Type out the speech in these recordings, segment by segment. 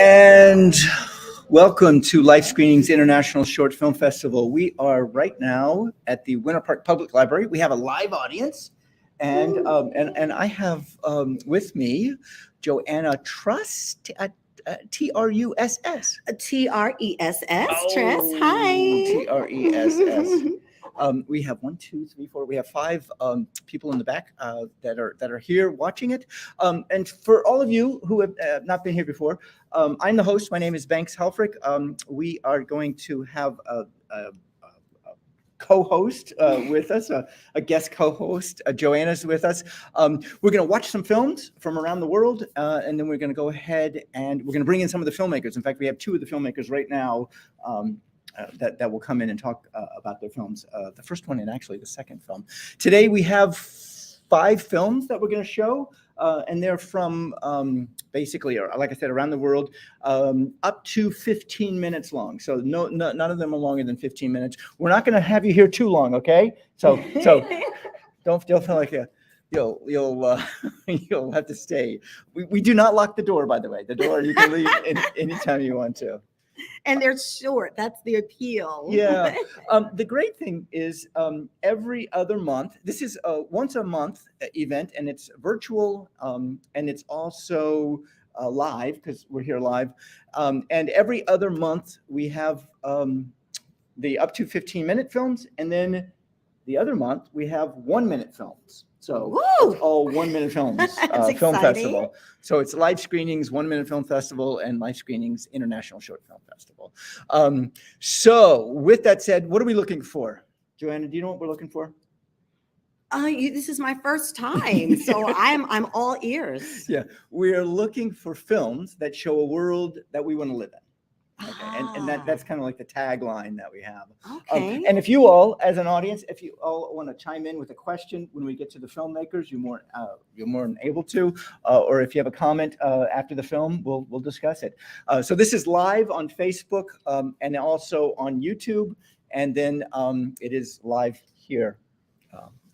And welcome to Life Screenings International Short Film Festival. We are right now at the Winter Park Public Library. We have a live audience, and I have with me Joanna Truss, Truss. Tress. Hi. Tress. We have 1, 2, 3, 4. We have 5 people in the back that are here watching it. And for all of you who have not been here before, I'm the host. My name is Banks Helfrich. We are going to have a co-host with us, a guest co-host. Joanna's with us. We're going to watch some films from around the world, and then we're going to go ahead and we're going to bring in some of the filmmakers. In fact, we have 2 of the filmmakers right now that will come in and talk about their films. The first one and actually the second film. Today we have 5 films that we're going to show, and they're from basically, like I said, around the world, up to 15 minutes long. So none of them are longer than 15 minutes. We're not going to have you here too long, okay? So don't feel like you'll have to stay. We do not lock the door, by the way. The door you can leave anytime you want to. And they're short. That's the appeal. Yeah. The great thing is every other month, this is a once a month event, and it's virtual, and it's also live because we're here live. And every other month we have the up to 15-minute films, and then the other month we have 1-minute films. So it's all 1-minute films, film festival. So it's Live Screenings, 1-minute film festival, and Live Screenings International Short Film Festival. So with that said, what are we looking for? Joanna, do you know what we're looking for? This is my first time, so I'm all ears. Yeah, we're looking for films that show a world that we want to live in. Okay. And that's kind of like the tagline that we have. Okay. And if you all, as an audience, if you all want to chime in with a question when we get to the filmmakers, you're more than able to. Or if you have a comment after the film, we'll discuss it. So this is live on Facebook and also on YouTube, and then it is live here.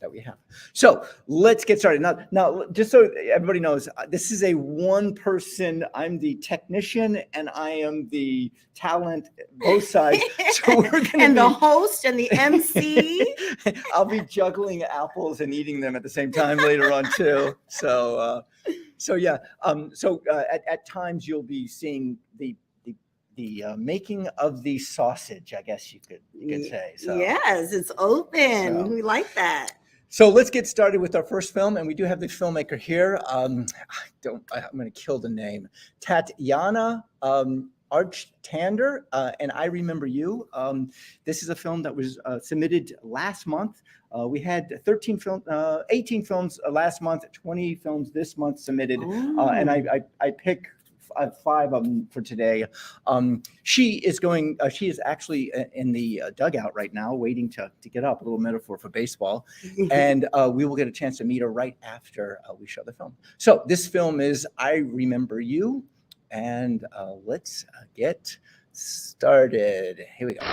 That we have. So let's get started. Now, just so everybody knows, this is a one-person. I'm the technician and I am the talent, both sides. So we're going to and the host and the MC. I'll be juggling apples and eating them at the same time later on too. So yeah. At times you'll be seeing the making of the sausage, I guess you could say. So yes, it's open. We like that. So let's get started with our first film, and we do have the filmmaker here. I'm going to kill the name. Tatiana Archtander, and I Remember You. This is a film that was submitted last month. We had 18 films last month, 20 films this month submitted, and I pick 5 of them for today. She is actually in the dugout right now, waiting to get up. A little metaphor for baseball, and we will get a chance to meet her right after we show the film. So this film is I Remember You, and let's get started. Here we go.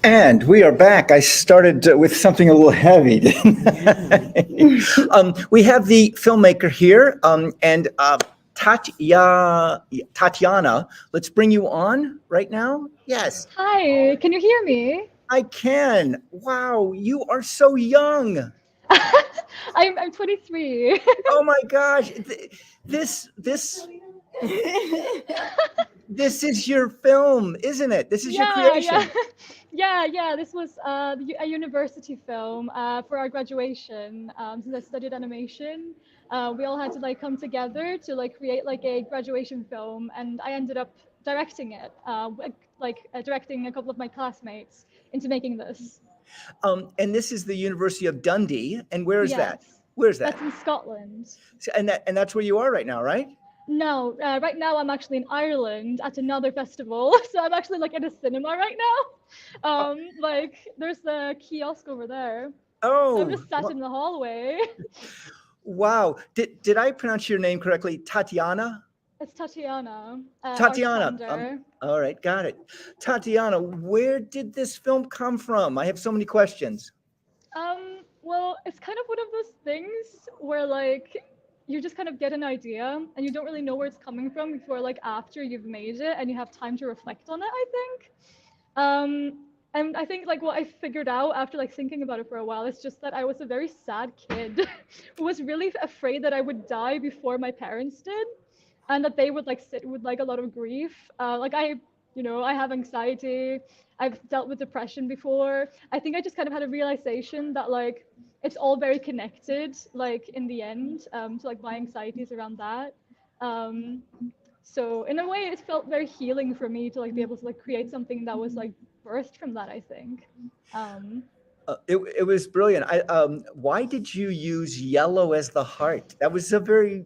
And we are back. I started with something a little heavy, didn't I? We have the filmmaker here, and Tatiana. Let's bring you on right now. Yes, Hi, can you hear me? I can. Wow, you are so young. I'm 23. Oh my gosh, this this is your film, isn't it? This is your creation. Yeah. This was a university film for our graduation. Since I studied animation, we all had to like come together to like create like a graduation film, and I ended up directing it, directing a couple of my classmates into making this. And this is the University of Dundee. And where is that? Yes, Where's that? that's in Scotland. And that's where you are right now, right? No, right now I'm actually in Ireland at another festival. So I'm actually like in a cinema right now. Like there's the kiosk over there. Oh, I'm just sat in the hallway. wow. Did I pronounce your name correctly? Tatiana? It's Tatiana. Tatiana. Archtander. All right, got it. Tatiana, where did this film come from? I have so many questions. Well, it's kind of one of those things where like you just kind of get an idea and you don't really know where it's coming from before like after you've made it and you have time to reflect on it, I think. And I think like what I figured out after like thinking about it for a while is just that I was a very sad kid who was really afraid that I would die before my parents did, and that they would like sit with like a lot of grief. Like I have anxiety. I've dealt with depression before. I think I just kind of had a realization that like it's all very connected, like in the end. So like my anxiety is around that. Um, so in a way, it felt very healing for me to like be able to like create something that was like birthed from that, I think. Um, It was brilliant. Why did you use yellow as the heart? That was a very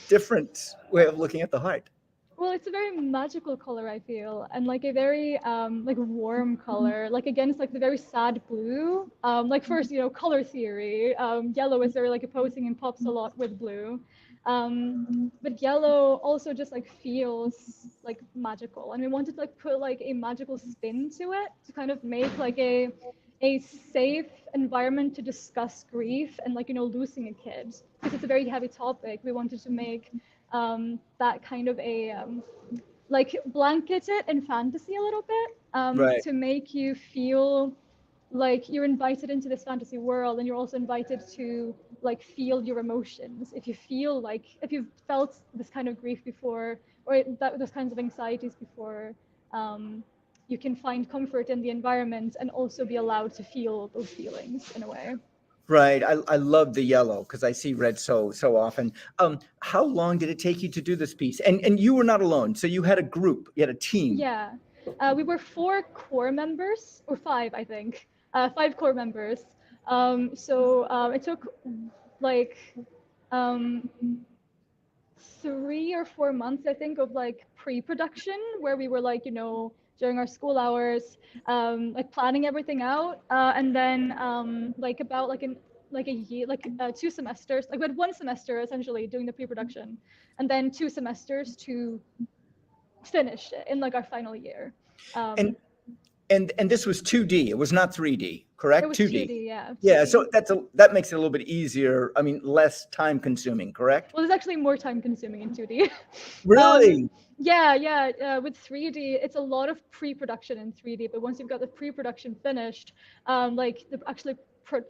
different way of looking at the heart. Well, it's a very magical color, I feel, and like a very like warm color. Like again, it's like the very sad blue. Like first, color theory. Yellow is very like opposing and pops a lot with blue. But yellow also just like feels like magical, and we wanted to like put like a magical spin to it to kind of make like a safe environment to discuss grief and like losing a kid because it's a very heavy topic. We wanted to make that kind of a like blanket it in fantasy a little bit Right. to make you feel like you're invited into this fantasy world, and you're also invited to like feel your emotions if you've felt this kind of grief before, or those kinds of anxieties before. You can find comfort in the environment and also be allowed to feel those feelings in a way. Right. I love the yellow because I see red so often. How long did it take you to do this piece? And you were not alone. So you had a group, you had a team. Yeah, we were four core members, or five, I think. Five core members. It took like um, 3 or 4 months, I think, of like pre-production where we were like, during our school hours, like planning everything out, and then like about like a year, like 2 semesters. Like we had 1 semester essentially doing the pre-production, and then 2 semesters to finish it in like our final year. And Um, and this was 2D. It was not 3D, it correct? was 2D. 2D, yeah, Yeah, 2D. so that makes it a little bit easier. I mean, less time consuming, correct? Well, there's actually more time consuming in 2D. um, Really? yeah. With 3D, it's a lot of pre-production in 3D, but once you've got the pre-production finished, like the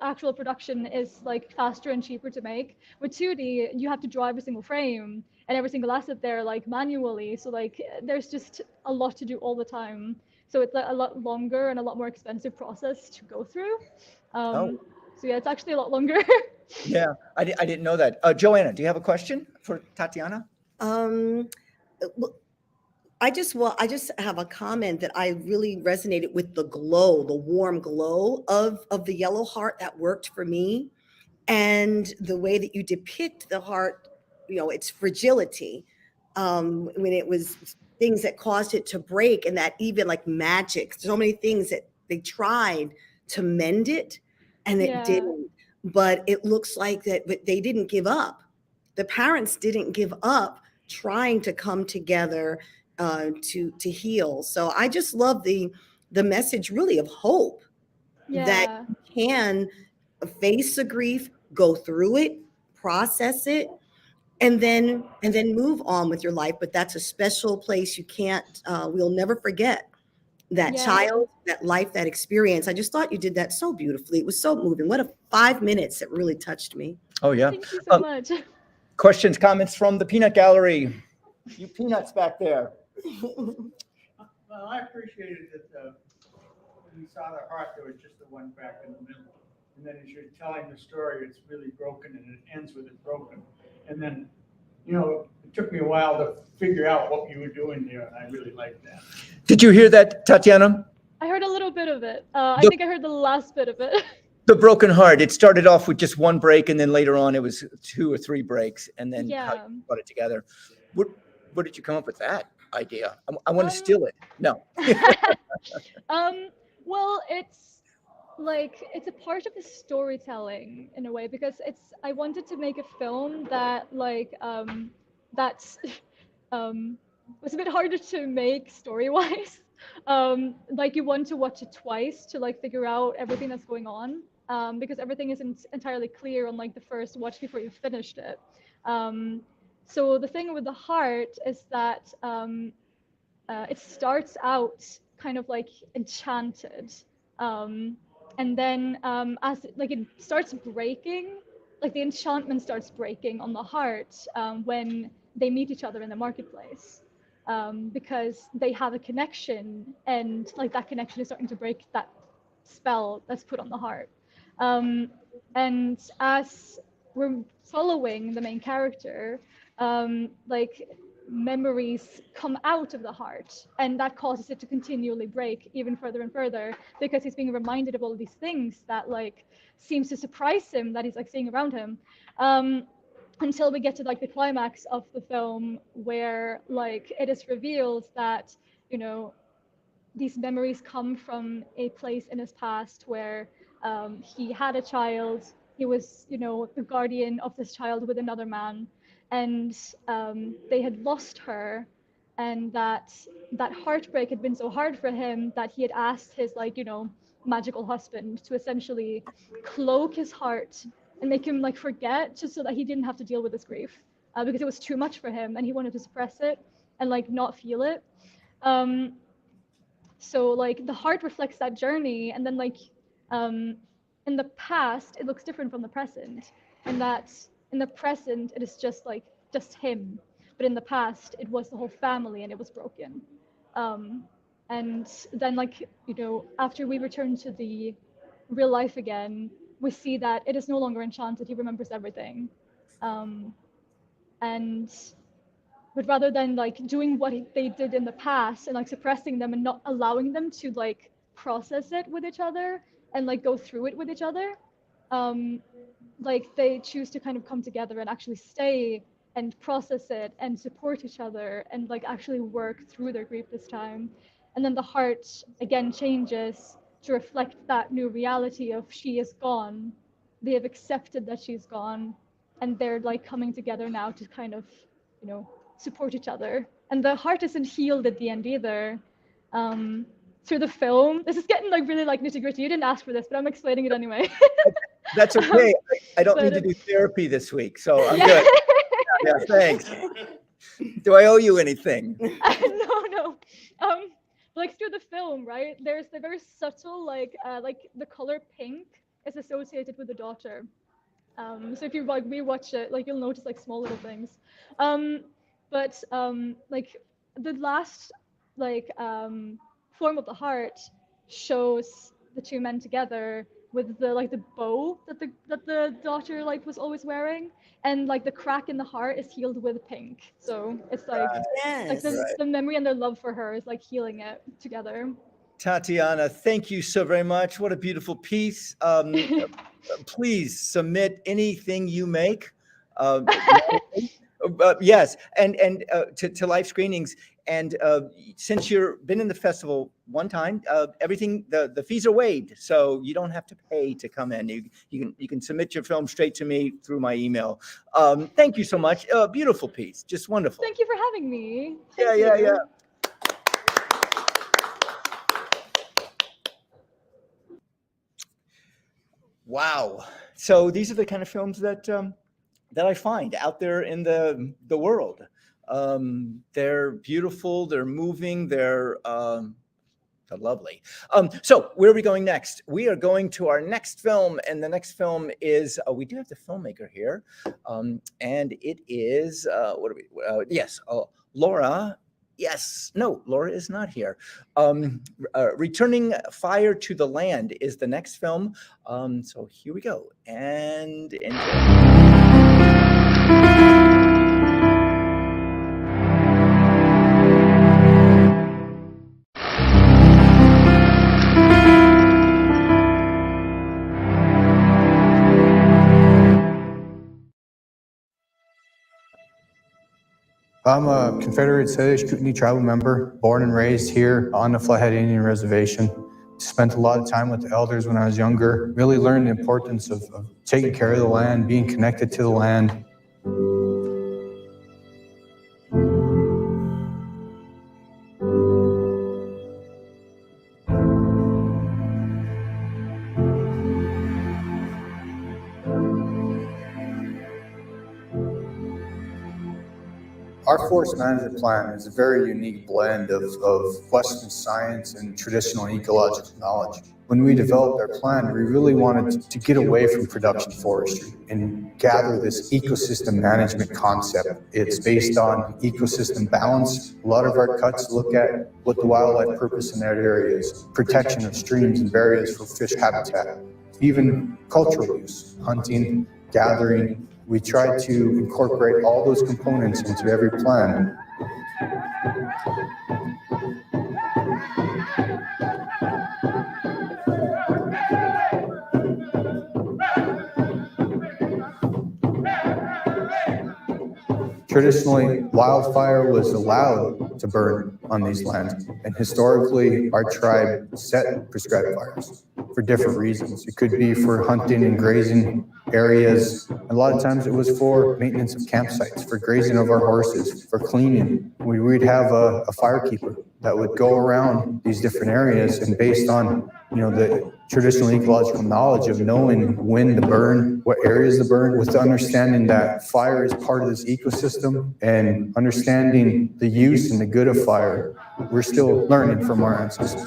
actual production is like faster and cheaper to make. With 2D, you have to draw every single frame and every single asset there like manually. So like there's just a lot to do all the time. So it's like a lot longer and a lot more expensive process to go through. Oh, So yeah, it's actually a lot longer. yeah. I didn't know that. Joanna, do you have a question for Tatiana? Um, well, I just have a comment that I really resonated with the glow, the warm glow of the yellow heart that worked for me, and the way that you depict the heart, its fragility, when it was things that caused it to break, and that even like magic, so many things that they tried to mend it, and it Yeah. didn't. But it looks like that, but they didn't give up. The parents didn't give up trying to come together to heal. So I just love the message really of hope that Yeah. you can face the grief, go through it, process it, and then move on with your life. But that's a special place. You can't we'll never forget that Yeah. child, that life, that experience. I just thought you did that so beautifully. It was so moving. What a 5 minutes that really touched me. Oh, yeah. Thank you so much. Questions, comments from the peanut gallery? You peanuts back there. Well, I appreciated that when you saw the heart, there was just the one crack in the middle. And then as you're telling the story, it's really broken and it ends with it broken. And then, it took me a while to figure out what you were doing there, and I really liked that. Did you hear that, Tatiana? I heard a little bit of it. I The- think I heard the last bit of it. The broken heart. It started off with just one break, and then later on it was 2 or 3 breaks, and then how Yeah. you put it together. What did you come up with that idea? I want to Um, steal it. No. Well, it's a part of the storytelling in a way because I wanted to make a film that that's was a bit harder to make story-wise. Like you want to watch it twice to like figure out everything that's going on. Because everything isn't entirely clear on like the first watch before you've finished it. So the thing with the heart is that it starts out kind of like enchanted, and then as like it starts breaking, like the enchantment starts breaking on the heart when they meet each other in the marketplace. because they have a connection, and like that connection is starting to break that spell that's put on the heart. And as we're following the main character, like memories come out of the heart, and that causes it to continually break even further and further, because he's being reminded of all of these things that like seems to surprise him that he's like seeing around him, until we get to like the climax of the film, where like it is revealed that, you know, these memories come from a place in his past where he had a child. He was, you know, the guardian of this child with another man, and they had lost her, and that heartbreak had been so hard for him that he had asked his, like, you know, magical husband to essentially cloak his heart and make him like forget, just so that he didn't have to deal with this grief, because it was too much for him and he wanted to suppress it and like not feel it. So like the heart reflects that journey, and then like in the past it looks different from the present, and that in the present it is just him, but in the past it was the whole family and it was broken. And then, like, you know, after we return to the real life again, we see that it is no longer enchanted. He remembers everything. And but rather than like doing what they did in the past and like suppressing them and not allowing them to like process it with each other and like go through it with each other, like they choose to kind of come together and actually stay and process it and support each other and like actually work through their grief this time. And then the heart again changes to reflect that new reality of she is gone. They have accepted that she's gone, and they're like coming together now to kind of, you know, support each other. And the heart isn't healed at the end either. Through the film, this is getting like really like nitty gritty. You didn't ask for this, but I'm explaining it anyway. That's okay. I don't need but- to do therapy this week, so I'm Yeah. good. Yeah, thanks. Do I owe you anything? No. Like through the film, right? There's the very subtle like the color pink is associated with the daughter. So if you like rewatch it, like you'll notice like small little things. But like the last like form of the heart shows the two men together with the like the bow that the daughter like was always wearing, and like the crack in the heart is healed with pink. So it's like Yes. the memory and their love for her is like healing it together. Tatiana, thank you so very much. What a beautiful piece. Please submit anything you make. Yes, and to live screenings. And since you've been in the festival one time, everything the fees are waived, so you don't have to pay to come in. You can submit your film straight to me through my email. Thank you so much. Beautiful piece, just wonderful. Thank you for having me. Yeah, Thank yeah, you. yeah. Wow. So these are the kind of films that that I find out there in the world. They're beautiful, they're moving, they're lovely. So where are we going next? We are going to our next film, and the next film is we do have the filmmaker here, and it is what are we? Yes, Laura. Yes, no, Laura is not here. Returning Fire to the Land is the next film. So here we go, and enjoy. I'm a Confederate Salish Kootenai tribal member, born and raised here on the Flathead Indian Reservation. Spent a lot of time with the elders when I was younger, really learned the importance of taking care of the land, being connected to the land. Our forest management plan is a very unique blend of Western science and traditional ecological knowledge. When we developed our plan, we really wanted to get away from production forestry and gather this ecosystem management concept. It's based on ecosystem balance. A lot of our cuts look at what the wildlife purpose in that area is, protection of streams and barriers for fish habitat, even cultural use, hunting, gathering. We try to incorporate all those components into every plan. Traditionally, wildfire was allowed to burn on these lands, and historically, our tribe set prescribed fires for different reasons. It could be for hunting and grazing areas. A lot of times it was for maintenance of campsites, for grazing of our horses, for cleaning. We'd have a firekeeper that would go around these different areas, and based on the traditional ecological knowledge of knowing when to burn, what areas to burn, with the understanding that fire is part of this ecosystem and understanding the use and the good of fire, we're still learning from our ancestors.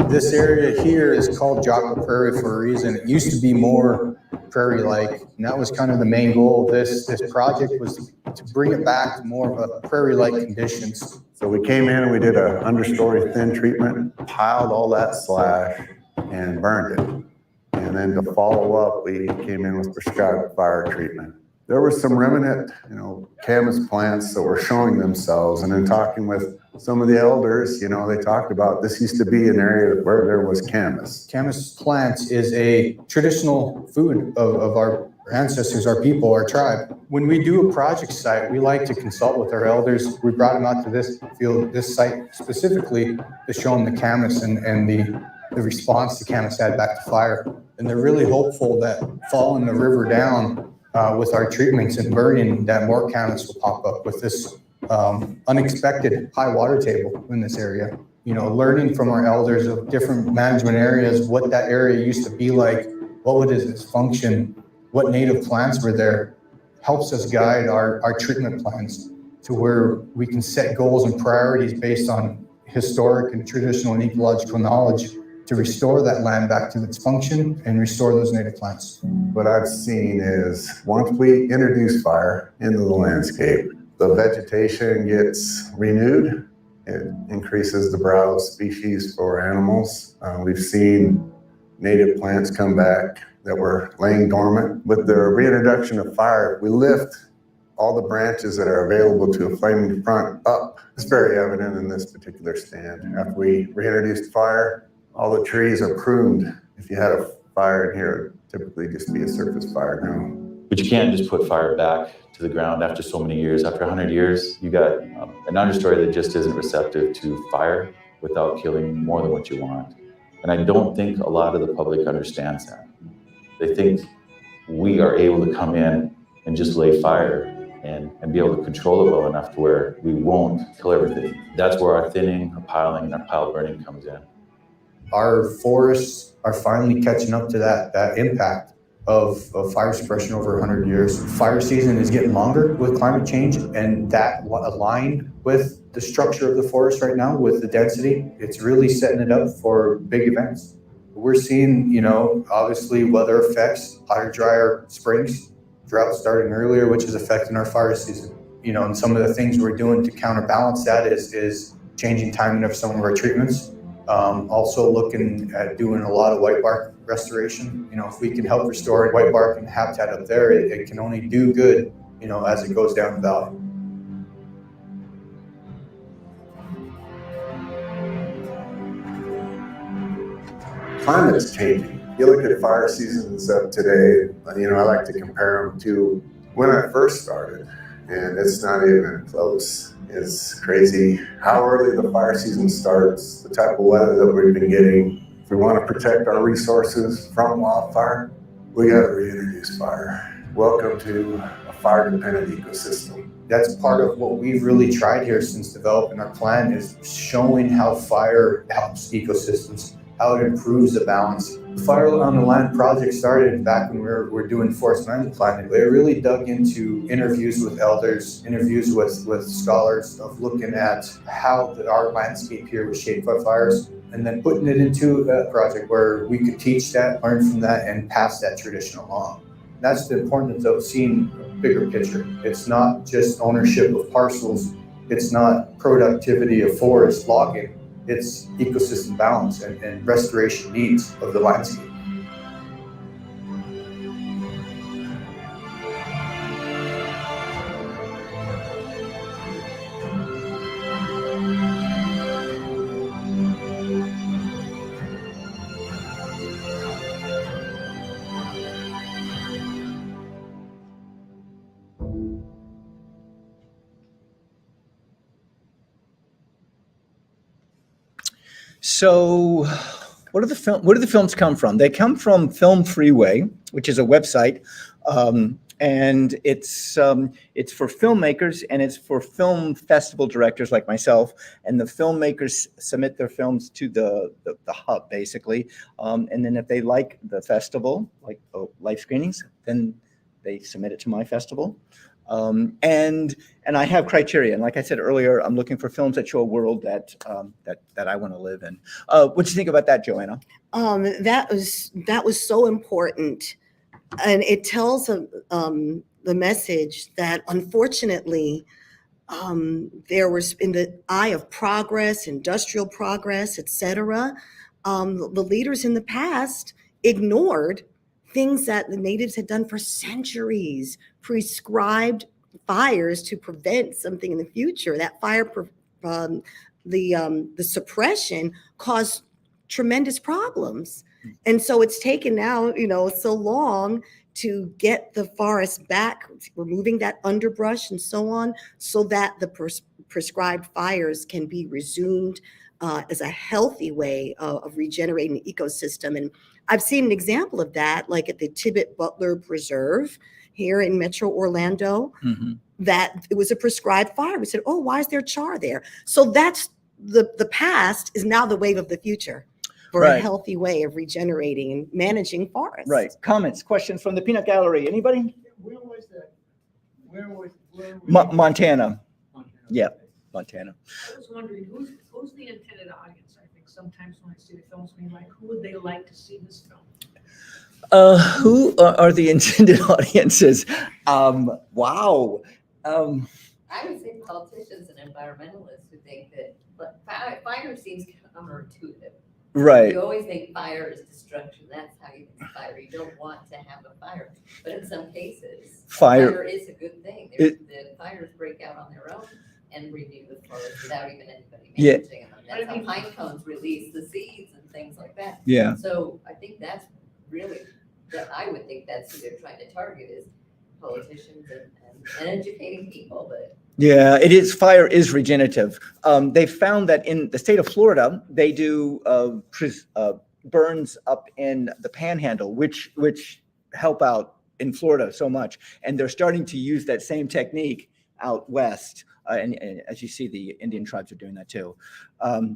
This area here is called Jockle Prairie for a reason. It used to be more prairie-like, and that was kind of the main goal of this project, was to bring it back to more of a prairie-like conditions. So we came in and we did a understory thin treatment, piled all that slash and burned it. And then to follow up, we came in with prescribed fire treatment. There were some remnant, camas plants that were showing themselves, and in talking with some of the elders, they talked about this used to be an area where there was camas. Camas plants is a traditional food of our ancestors, our people, our tribe. When we do a project site, we like to consult with our elders. We brought them out to this field, this site specifically, to show them the camas and the response the camas had back to fire. And they're really hopeful that following the river down with our treatments and burning, that more camas will pop up with this unexpected high water table in this area. Learning from our elders of different management areas, what that area used to be like, what would its function, what native plants were there, helps us guide our treatment plans to where we can set goals and priorities based on historic and traditional and ecological knowledge to restore that land back to its function and restore those native plants. What I've seen is once we introduce fire into the landscape, the vegetation gets renewed. It increases the browse species for animals. We've seen native plants come back that were laying dormant. With the reintroduction of fire, we lift all the branches that are available to a flaming front up. It's very evident in this particular stand. After we reintroduced fire, all the trees are pruned. If you had a fire in here, it would typically just be a surface fire now. But you can't just put fire back to the ground after so many years. After 100 years, you got an understory that just isn't receptive to fire without killing more than what you want. And I don't think a lot of the public understands that. They think we are able to come in and just lay fire and be able to control it well enough to where we won't kill everything. That's where our thinning, our piling, and our pile burning comes in. Our forests are finally catching up to that impact of fire suppression over 100 years. Fire season is getting longer with climate change, and that aligned with the structure of the forest right now with the density. It's really setting it up for big events. We're seeing, obviously weather effects, hotter, drier springs, drought starting earlier, which is affecting our fire season. And some of the things we're doing to counterbalance that is changing timing of some of our treatments. Also looking at doing a lot of white bark restoration. If we can help restore white bark and habitat up there, it can only do good, as it goes down the valley. Climate's changing. You look at fire seasons of today, I like to compare them to when I first started, and it's not even close. It's crazy how early the fire season starts, the type of weather that we've been getting. If we want to protect our resources from wildfire, we got to reintroduce fire. Welcome to a fire-dependent ecosystem. That's part of what we've really tried here since developing our plan, is showing how fire helps ecosystems, how it improves the balance. The Fire on the Land project started back when we were doing forest management planning. It really dug into interviews with elders, interviews with scholars, of looking at how our landscape here was shaped by fires, and then putting it into a project where we could teach that, learn from that, and pass that tradition along. That's the importance of seeing a bigger picture. It's not just ownership of parcels. It's not productivity of forest logging. It's ecosystem balance and restoration needs of the landscape. So where do the films come from? They come from Film Freeway, which is a website, and it's for filmmakers and it's for film festival directors like myself. And the filmmakers submit their films to the hub, basically, and then if they like the festival, like live screenings, then they submit it to my festival. And I have criteria. And like I said earlier, I'm looking for films that show a world that I want to live in. What do you think about that, Joanna? That was so important, and it tells the message that unfortunately there was, in the eye of progress, industrial progress, etc., the leaders in the past ignored things that the natives had done for centuries, prescribed fires to prevent something in the future. That fire, the suppression caused tremendous problems. And so it's taken now, so long to get the forest back, removing that underbrush and so on, so that the prescribed fires can be resumed as a healthy way of regenerating the ecosystem. And I've seen an example of that, like at the Tibbet Butler Preserve here in Metro Orlando, that it was a prescribed fire. We said, oh, why is there char there? So that's the past is now the wave of the future for a healthy way of regenerating and managing forests. Right. Comments, questions from the peanut gallery. Anybody? Where was that? Where was Montana. Yeah, Montana. I was wondering, who's the intended audience? I think sometimes when I see the films, I mean, like, who would they like to see this film? Who are the intended audiences? Wow. I would say politicians and environmentalists who think that, but fire seems counterintuitive. Right. You always think fire is destruction. That's how you think of fire. You don't want to have a fire. But in some cases, fire is a good thing. The fires break out on their own and renew the forest without even anybody managing them. That's how pine cones release the seeds and things like that. Yeah. So I think that's really, I would think that's who they're trying to target, is politicians and educating people. But yeah, it is. Fire is regenerative. They found that in the state of Florida, they do burns up in the Panhandle, which help out in Florida so much, and they're starting to use that same technique out west. And as you see, the Indian tribes are doing that too,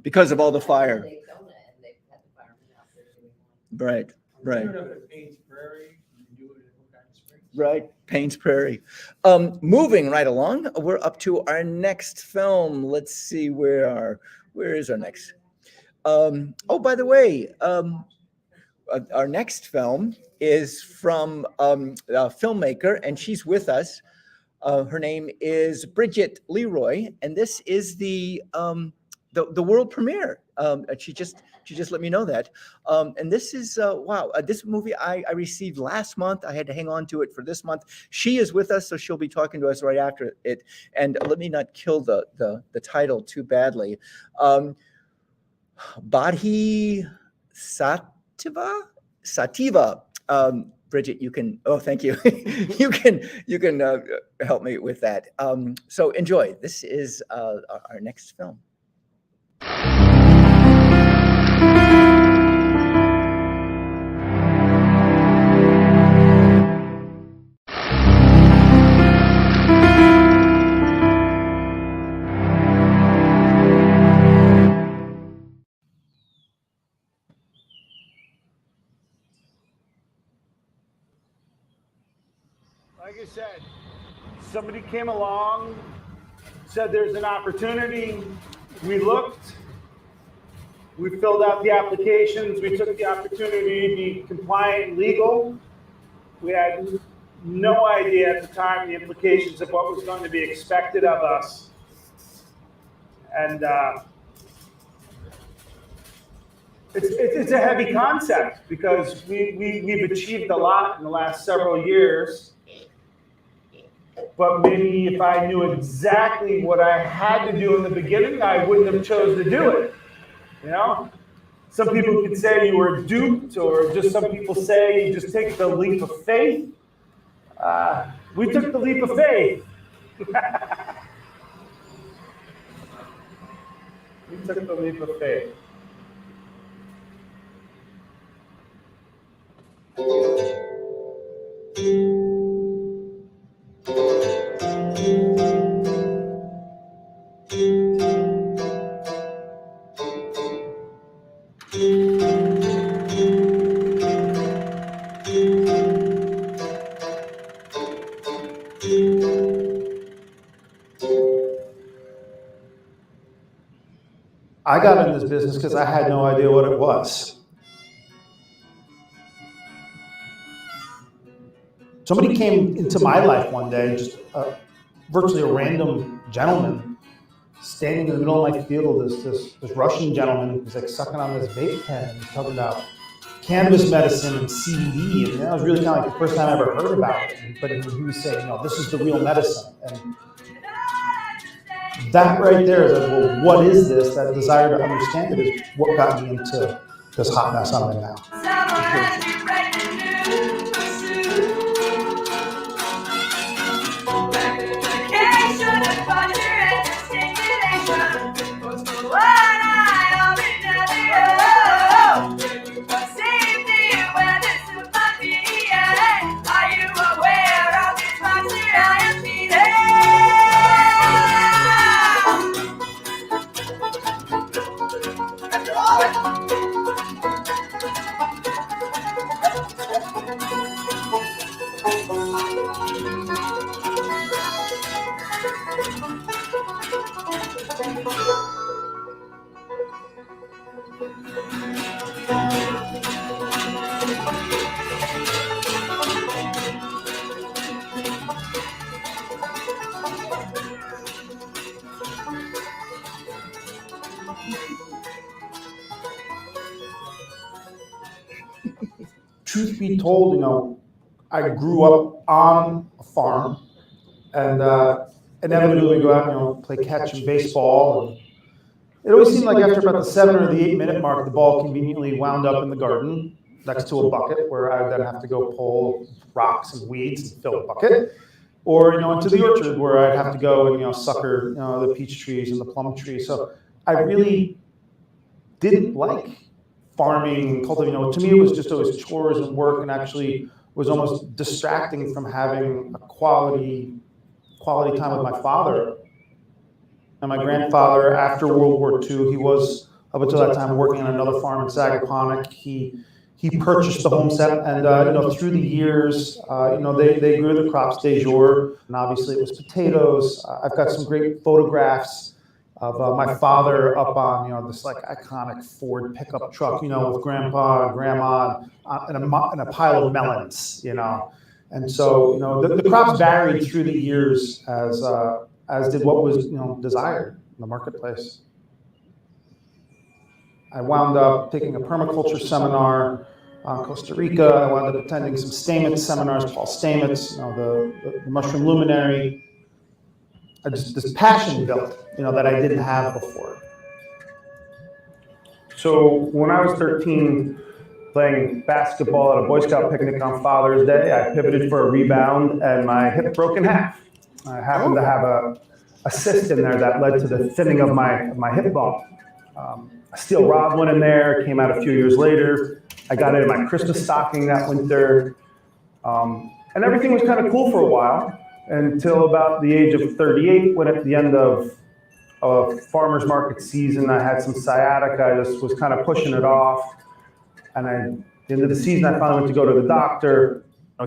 because of all the fire. they've done that, and they've had the firemen out there doing one. Right. Right. Do it at Paynes Prairie, you do it at Hillcrest Springs. Right, Paynes Prairie. Moving right along, we're up to our next film. Let's see where is our next? Oh, by the way, our next film is from a filmmaker, and she's with us. Her name is Bridget Leroy, and this is the world premiere. She just let me know that. And this is, wow, this movie I received last month. I had to hang on to it for this month. She is with us, so she'll be talking to us right after it. And let me not kill the title too badly. Bodhisattva? sativa. Bridget, you can, oh, thank you. you can help me with that. So enjoy. This is our next film. Like I said, somebody came along, said there's an opportunity. We looked, we filled out the applications, we took the opportunity to be compliant and legal. We had no idea at the time the implications of what was going to be expected of us. And it's a heavy concept because we've achieved a lot in the last several years. But maybe if I knew exactly what I had to do in the beginning, I wouldn't have chosen to do it. You know? Some people could say you were duped, or just some people say you just take the leap of faith. We took the leap of faith. We took the leap of faith. I got in this business because I had no idea what it was. Somebody came into my life one day, just virtually a random gentleman, standing in the middle of my field. This Russian gentleman who's like sucking on this vape pen and talking about cannabis medicine and CBD, and that was really kind of like the first time I ever heard about it. But he was saying, you know, this is the real medicine. And that right there is like, well, what is this? That desire to understand it is what got me into this hot mess I'm in now. Truth be told, you know, I grew up on a farm, and inevitably go out and, you know, play catch and baseball. And it always seemed like after about the 7 or the 8 minute mark, the ball conveniently wound up in the garden next to a bucket, where I would then have to go pull rocks and weeds and fill a bucket, or, you know, into the orchard where I'd have to go and, you know, sucker, you know, the peach trees and the plum trees. So I really didn't like farming and cultivating. You know, to me, it was just always chores and work, and actually was almost distracting from having a quality time with my father. And my grandfather, after World War II, he was, up until that time, working on another farm in Sagaponack. He purchased the homestead, and you know, through the years, you know, they grew the crops de jour, and obviously it was potatoes. I've got some great photographs of my father up on, you know, this like iconic Ford pickup truck, you know, with grandpa and grandma and a pile of melons, you know. And so, you know, the crops varied through the years as did what was, you know, desired in the marketplace. I wound up taking a permaculture seminar in Costa Rica. I wound up attending some Stamets seminars, Paul Stamets, you know, the mushroom luminary. This passion built, you know, that I didn't have before. So when I was 13, playing basketball at a Boy Scout picnic on Father's Day. I pivoted for a rebound and my hip broke in half. I happened to have a cyst in there that led to the thinning of my hip bone. A steel rod went in there, came out a few years later. I got it in my Christmas stocking that winter. And everything was kind of cool for a while until about the age of 38, when at the end of farmer's market season, I had some sciatica. I just was kind of pushing it off. And at the end of the season, I finally went to go to the doctor.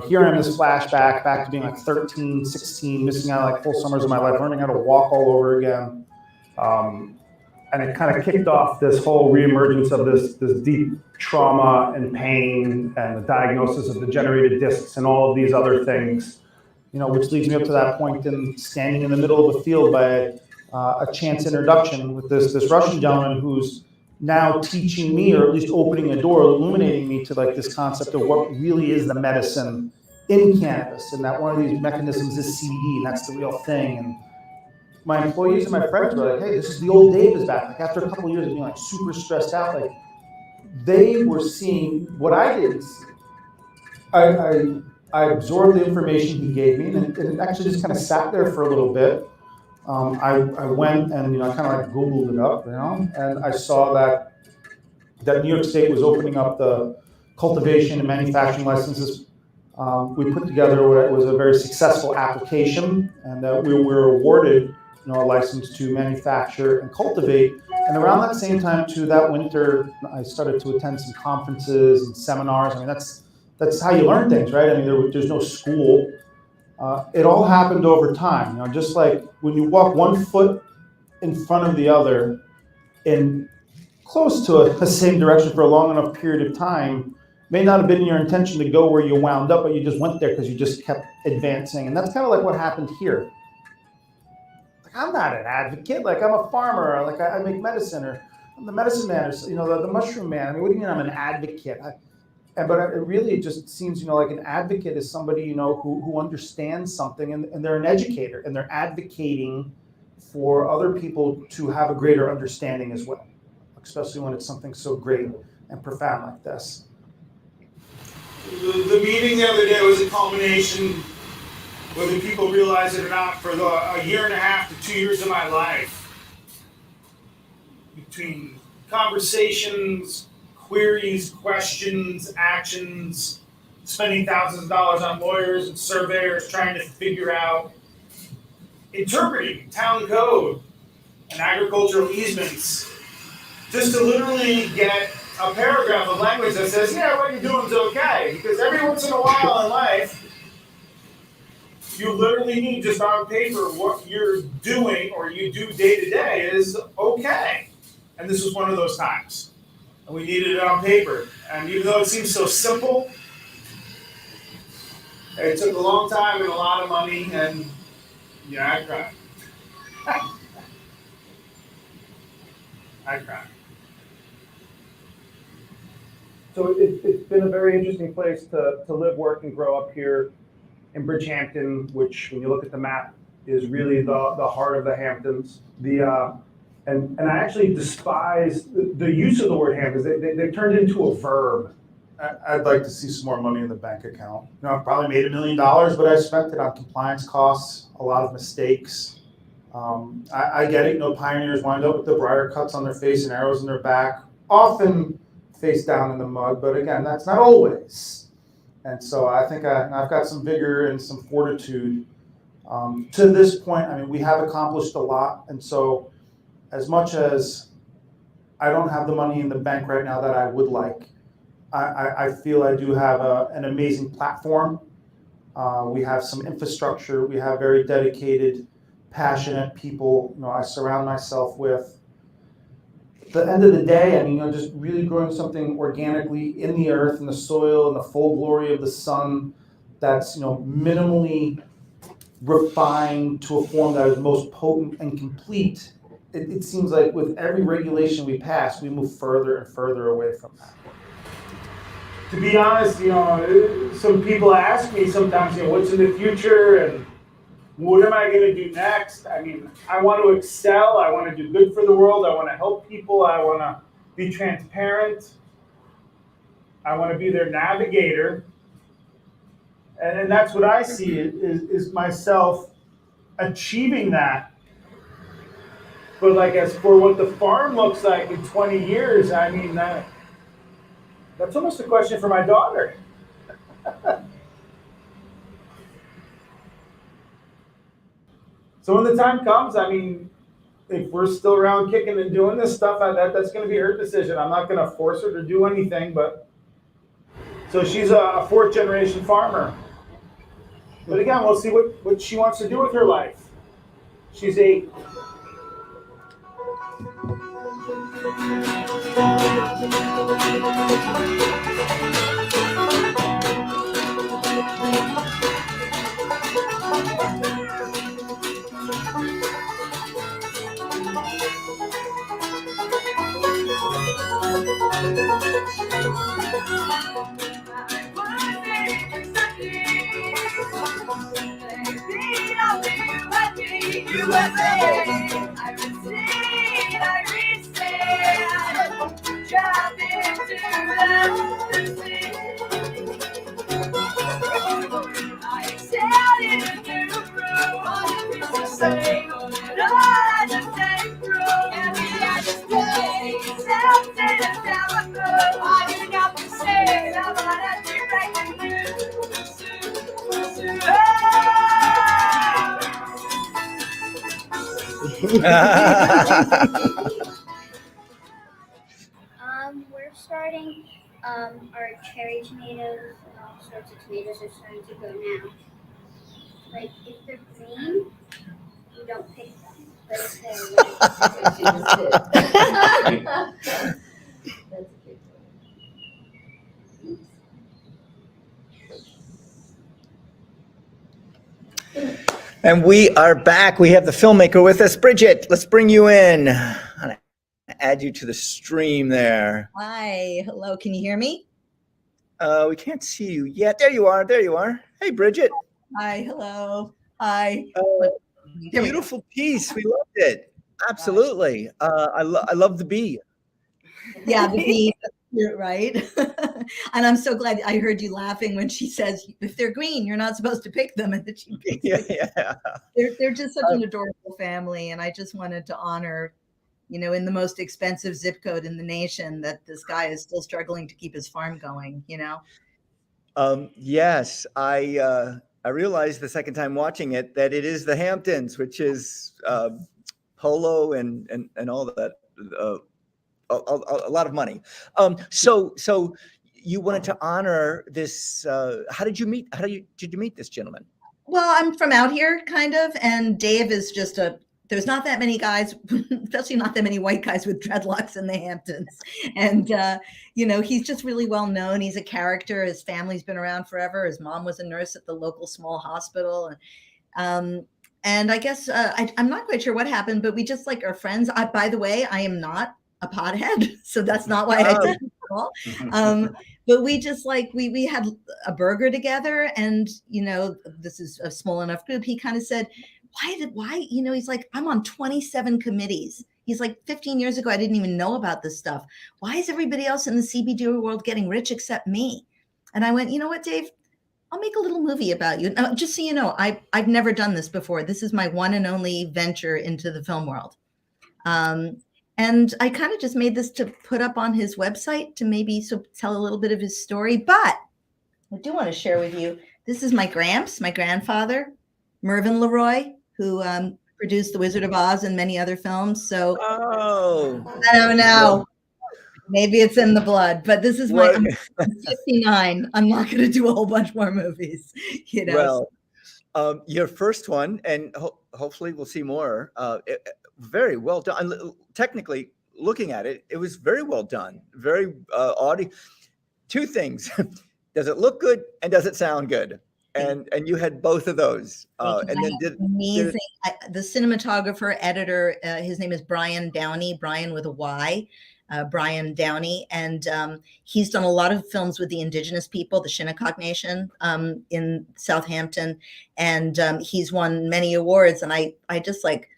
Here I am, this flashback back to being like 13, 16, missing out like full summers of my life, learning how to walk all over again. And it kind of kicked off this whole reemergence of this deep trauma and pain and the diagnosis of degenerated discs and all of these other things, which leads me up to that point in standing in the middle of a field by a chance introduction with this Russian gentleman who's now teaching me, or at least opening a door, illuminating me to like this concept of what really is the medicine in cannabis, and that one of these mechanisms is CBD, and that's the real thing. And my employees and my friends were like, hey, this is the old Dave is back. Like after a couple of years of being like super stressed out, like they were seeing what I didn't see. I absorbed the information he gave me, and it actually just kind of sat there for a little bit. I went and I kind of like Googled it up, and I saw that New York State was opening up the cultivation and manufacturing licenses. We put together what was a very successful application, and we were awarded a license to manufacture and cultivate. And around that same time, too, that winter, I started to attend some conferences and seminars. I mean, that's how you learn things, right? I mean, there's no school. It all happened over time. Just like when you walk one foot in front of the other in close to the same direction for a long enough period of time, may not have been your intention to go where you wound up, but you just went there because you just kept advancing. And that's kind of like what happened here. Like, I'm not an advocate. Like, I'm a farmer. Like, I make medicine, or I'm the medicine man, or the mushroom man. I mean, what do you mean I'm an advocate? But it really just seems, like an advocate is somebody, who understands something, and they're an educator, and they're advocating for other people to have a greater understanding as well, especially when it's something so great and profound like this. The meeting the other day was a culmination, whether people realize it or not, for a year and a half to 2 years of my life. Between conversations, queries, questions, actions, spending thousands of dollars on lawyers and surveyors trying to figure out, interpreting town code and agricultural easements, just to literally get a paragraph of language that says, yeah, what you're doing is okay. Because every once in a while in life, you literally need just on paper what you're doing or you do day to day is okay. And this was one of those times. And we needed it on paper. And even though it seems so simple, it took a long time and a lot of money, and yeah, I cried. I cried. So it's been a very interesting place to live, work, and grow up here in Bridgehampton, which, when you look at the map, is really the heart of the Hamptons. And I actually despise the use of the word Hamptons. They turned it into a verb. I'd like to see some more money in the bank account. I've probably made $1 million, but I spent it on compliance costs, a lot of mistakes. I get it. Pioneers wind up with the briar cuts on their face and arrows in their back, often face down in the mud, but again, that's not always. And so I think I've got some vigor and some fortitude. To this point, I mean, we have accomplished a lot. And so as much as I don't have the money in the bank right now that I would like, I feel I do have an amazing platform. We have some infrastructure. We have very dedicated, passionate people, I surround myself with. At the end of the day, I mean, just really growing something organically in the earth, in the soil, in the full glory of the sun, that's, minimally refined to a form that is most potent and complete. It seems like with every regulation we pass, we move further and further away from that. To be honest, some people ask me sometimes, what's in the future and what am I going to do next? I mean, I want to excel. I want to do good for the world. I want to help people. I want to be transparent. I want to be their navigator. And that's what I see is myself achieving that. But like as for what the farm looks like in 20 years, I mean, that's almost a question for my daughter. So when the time comes, I mean, if we're still around kicking and doing this stuff, that's going to be her decision. I'm not going to force her to do anything, but so she's a fourth generation farmer. But again, we'll see what she wants to do with her life. She's 8. We're starting our cherry tomatoes, all sorts of tomatoes are starting to go now. Like if they're green, we don't pick them. But if they're red, That's cute. And we are back. We have the filmmaker with us. Bridget, let's bring you in. I'm gonna add you to the stream there. Hi, hello, can you hear me? We can't see you yet. There you are. There you are. Hey, Bridget. Hi, hello. Hi. Beautiful piece. We loved it. Absolutely. I love the bee. Yeah, the bee, right? And I'm so glad I heard you laughing when she says, if they're green, you're not supposed to pick them. And that she picks them. They're just such an adorable family. And I just wanted to honor, you know, in the most expensive zip code in the nation, that this guy is still struggling to keep his farm going, you know? Yes, I realized the second time watching it that it is the Hamptons, which is polo and all that, a lot of money. So you wanted to honor this. How did you meet? Did you meet this gentleman? Well, I'm from out here, kind of, and Dave is just there's not that many guys, especially not that many white guys with dreadlocks in the Hamptons. And, you know, he's just really well known. He's a character. His family's been around forever. His mom was a nurse at the local small hospital. And I guess I'm not quite sure what happened, but we just like are friends. By the way, I am not a pothead, so that's not why I did it at all. But we just like, we had a burger together, and, you know, this is a small enough group. He kind of said, why, you know, he's like, I'm on 27 committees. He's like, 15 years ago, I didn't even know about this stuff. Why is everybody else in the CBD world getting rich except me? And I went, you know what, Dave, I'll make a little movie about you. Now, just so you know, I've never done this before. This is my one and only venture into the film world. And I kind of just made this to put up on his website to maybe tell a little bit of his story. But I do want to share with you, this is my Gramps, my grandfather, Mervyn LeRoy, who produced The Wizard of Oz and many other films. So I don't know. Maybe it's in the blood, but this is I'm 59. I'm not going to do a whole bunch more movies, you know. Well, your first one, and hopefully we'll see more. Very well done. Technically, looking at it, it was very well done. Very two things: does it look good, and does it sound good? And you had both of those. And then amazing. The cinematographer, editor, his name is Brian Downey. Brian with a Y. Brian Downey, and he's done a lot of films with the indigenous people, the Shinnecock Nation, in Southampton, and he's won many awards. And I just like,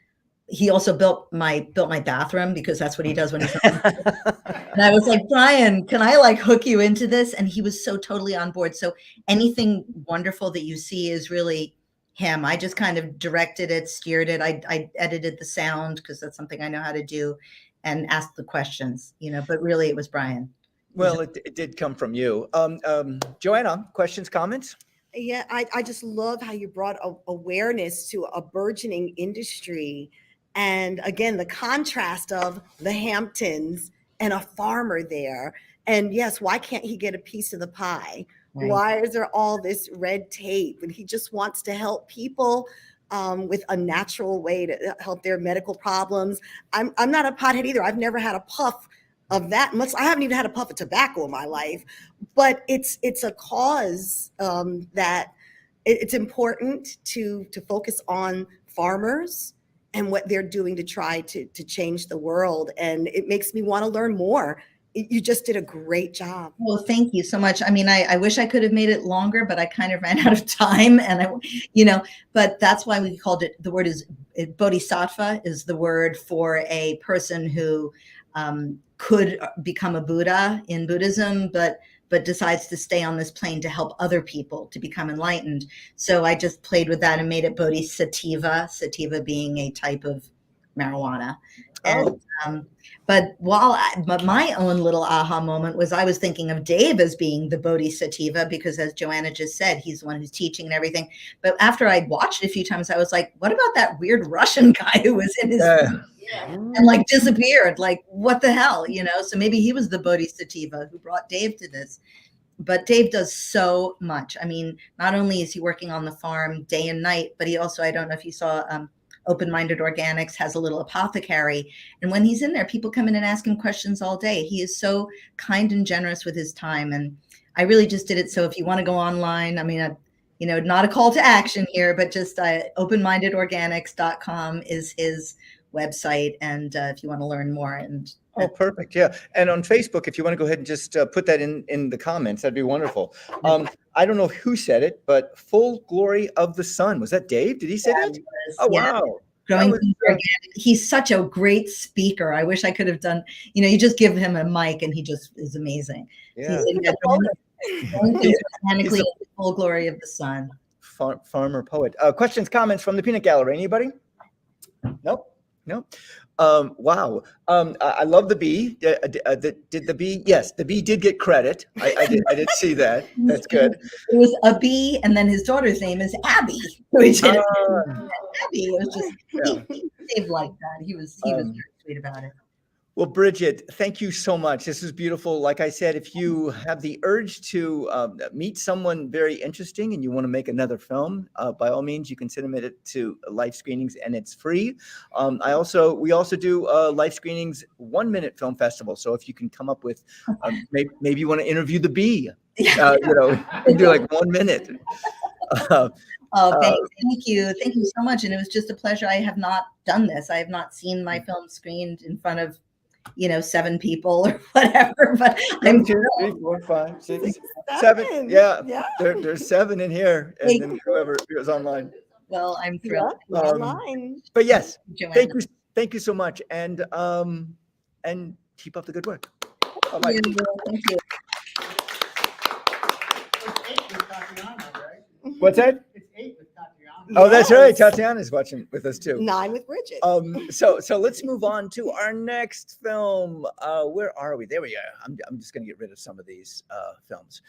he also built my bathroom because that's what he does when he's and I was like, Brian, can I like hook you into this? And he was so totally on board. So anything wonderful that you see is really him. I just kind of directed it, steered it. I edited the sound because that's something I know how to do, and asked the questions, but really it was Brian. Well, it did come from you. Joanna, questions, comments? Yeah, I just love how you brought awareness to a burgeoning industry. And again, the contrast of the Hamptons and a farmer there. And yes, why can't he get a piece of the pie? Right. Why is there all this red tape? And he just wants to help people with a natural way to help their medical problems. I'm not a pothead either. I've never had a puff of that much. I haven't even had a puff of tobacco in my life, but it's a cause that it's important to focus on farmers and what they're doing to try to change the world. And it makes me want to learn more. You just did a great job. Well, thank you so much. I mean, I wish I could have made it longer, but I kind of ran out of time, and but that's why we called it, the word is bodhisattva is the word for a person who could become a Buddha in Buddhism, but decides to stay on this plane to help other people to become enlightened. So I just played with that and made it bodhisattva, sativa being a type of marijuana. And, but my own little aha moment was I was thinking of Dave as being the bodhisattva because, as Joanna just said, he's the one who's teaching and everything. But after I'd watched it a few times, I was like, what about that weird Russian guy who was in his and like disappeared? Like, what the hell, So maybe he was the bodhisattva who brought Dave to this. But Dave does so much. I mean, not only is he working on the farm day and night, but he also, I don't know if you saw Open-Minded Organics has a little apothecary. And when he's in there, people come in and ask him questions all day. He is so kind and generous with his time. And I really just did it. So if you want to go online, I mean, not a call to action here, but just openmindedorganics.com is his website. And if you want to learn more. And oh, perfect. Yeah. And on Facebook, if you want to go ahead and just put that in the comments, that'd be wonderful. I don't know who said it, but Full Glory of the Sun. Was that Dave? Did he say that? Oh, wow. He's such a great speaker. I wish I could have done, you just give him a mic and he just is amazing. Yeah. He's Full Glory of the Sun. Farmer poet. Questions, comments from the Peanut Gallery. Anybody? Nope. Wow. I love the bee. Did the bee? Yes, the bee did get credit. I did see that. That's good. It was a bee, and then his daughter's name is Abby. Which Abby. It was just Dave liked that. He was very sweet about it. Well, Bridget, thank you so much. This is beautiful. Like I said, if you have the urge to meet someone very interesting and you want to make another film, by all means, you can submit it to Life Screenings, and it's free. We also do Life Screenings 1 Minute Film Festival. So if you can come up with, maybe you want to interview the bee, you do like 1 minute. Thank you so much. And it was just a pleasure. I have not done this. I have not seen my film screened in front of 7 people or whatever, but I'm 2, 3, 4, 5, 6, 7. Yeah. There's 7 in here, and then whoever is online. Well, I'm thrilled. But yes, thank you so much, and keep up the good work. Bye-bye. Thank you. What's that? It's 8 with Tatiana. Oh, that's right. Tatiana's watching with us too. 9 with Bridget. So let's move on to our next film. Where are we? There we are. I'm just going to get rid of some of these films.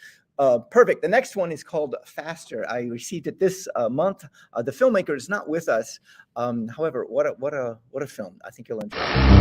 Perfect. The next one is called Faster. I received it this month. The filmmaker is not with us. However, what a film. I think you'll enjoy it.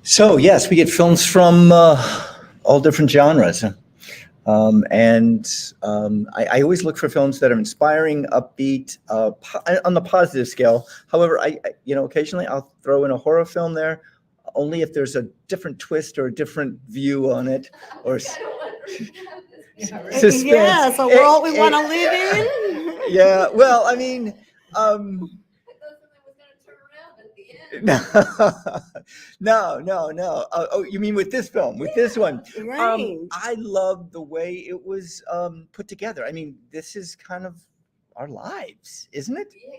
So yes, we get films from all different genres. I always look for films that are inspiring, upbeat, on the positive scale. However, occasionally I'll throw in a horror film there, only if there's a different twist or a different view on it, or suspense. Yes, a world we want to live in. Yeah, well, I mean, no. Oh, you mean with this film, with this one? Right. I love the way it was put together. I mean, this is kind of our lives, isn't it? Yeah,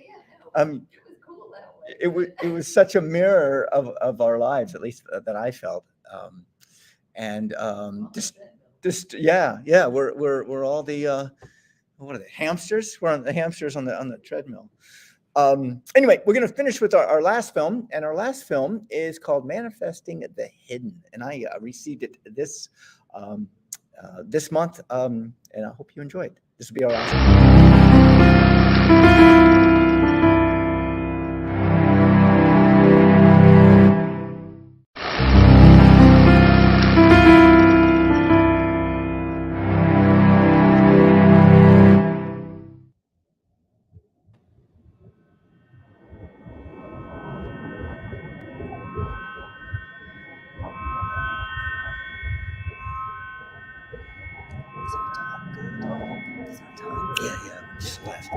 no. It was cool that way. It was such a mirror of our lives, at least that I felt. We're all the what are they, hamsters? We're on the hamsters on the treadmill. Anyway, we're going to finish with our last film, and our last film is called Manifesting the Hidden, and I received it this month, and I hope you enjoyed. This will be our last one. Yeah, just left.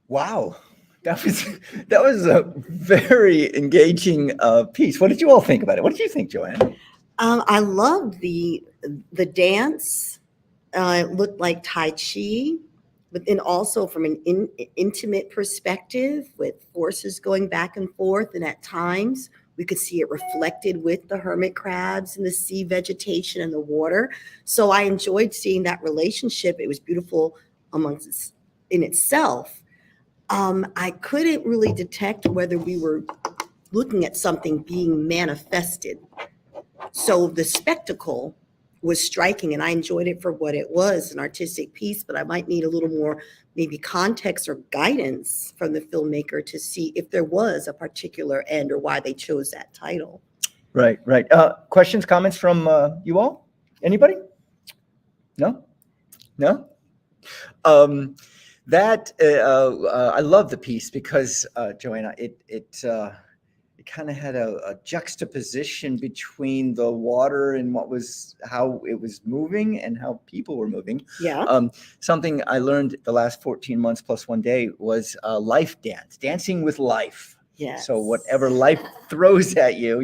Wow, that was a very engaging piece. What did you all think about it? What did you think, Joanne? I loved the dance. It looked like Tai Chi, but then also from an intimate perspective with forces going back and forth. And at times we could see it reflected with the hermit crabs and the sea vegetation and the water. So I enjoyed seeing that relationship. It was beautiful amongst in itself. I couldn't really detect whether we were looking at something being manifested. So the spectacle was striking, and I enjoyed it for what it was, an artistic piece, but I might need a little more maybe context or guidance from the filmmaker to see if there was a particular end or why they chose that title. Right. Questions, comments from you all? Anybody? No? I love the piece because, Joanna, it kind of had a juxtaposition between the water and how it was moving and how people were moving. Yeah. Something I learned the last 14 months plus one day was life dance, dancing with life. Yes. So whatever life throws at you,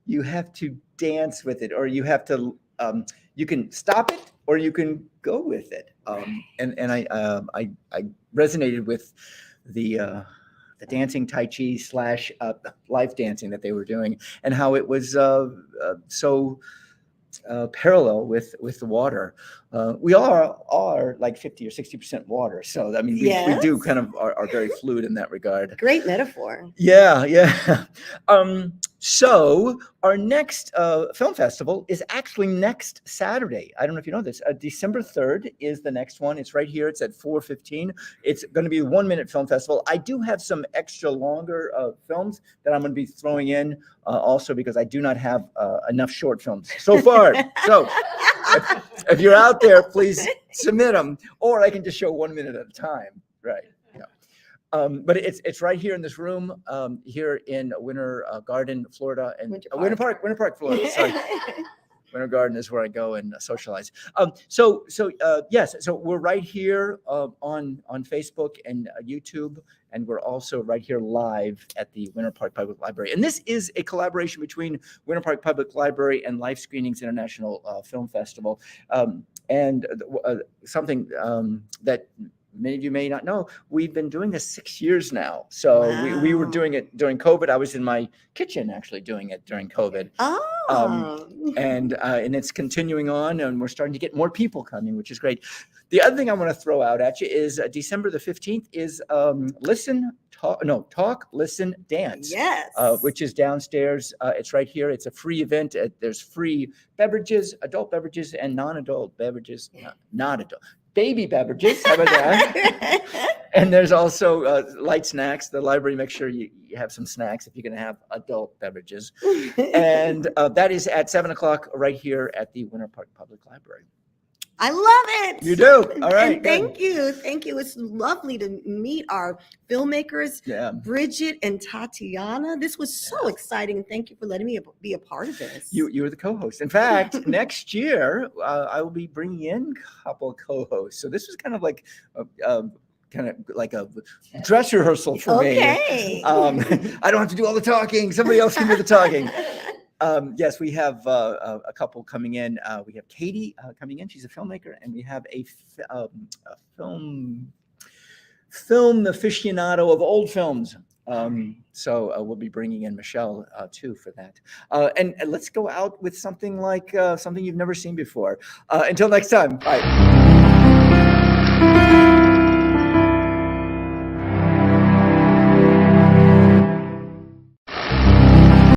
you have to dance with it, or you have to, you can stop it or you can go with it. And I resonated with the dancing Tai Chi / life dancing that they were doing, and how it was so parallel with the water. We are like 50 or 60% water, so I mean we do kind of are very fluid in that regard. Great metaphor. Yeah. So our next film festival is actually next Saturday. I don't know if you know this. December 3rd is the next one. It's right here. It's at 4:15. It's going to be a 1-minute film festival. I do have some extra longer films that I'm going to be throwing in also because I do not have enough short films so far. So if you're out there, please submit them, or I can just show 1 minute at a time. Right. But it's right here in this room, here in Winter Garden, Florida, and Winter Park, Florida. Sorry. Winter Garden is where I go and socialize. Yes, so we're right here on Facebook and YouTube, and we're also right here live at the Winter Park Public Library. And this is a collaboration between Winter Park Public Library and Life Screenings International Film Festival, and something that many of you may not know, we've been doing this 6 years now. So we were Wow. doing it during COVID. I was in my kitchen actually doing it during COVID. Oh. And it's continuing on, and we're starting to get more people coming, which is great. The other thing I want to throw out at you is December the 15th is Talk, Listen, Dance. Yes. Which is downstairs. It's right here. It's a free event. There's free beverages, adult beverages, and non-adult beverages. Not adult. Baby beverages. How about that? And there's also light snacks. The library makes sure you have some snacks if you're going to have adult beverages. And that is at 7:00 right here at the Winter Park Public Library. I love it. You do. All right. And thank you. Thank you. It's lovely to meet our filmmakers, Yeah. Bridget and Tatiana. This was so exciting. And thank you for letting me be a part of this. You were the co-host. In fact, next year I will be bringing in a couple of co-hosts. So this was kind of like a dress rehearsal for me. Okay. I don't have to do all the talking. Somebody else can do the talking. Yes, we have a couple coming in. We have Katie coming in. She's a filmmaker, and we have a film aficionado of old films. So we'll be bringing in Michelle too for that. And let's go out with something like something you've never seen before. Until next time, bye.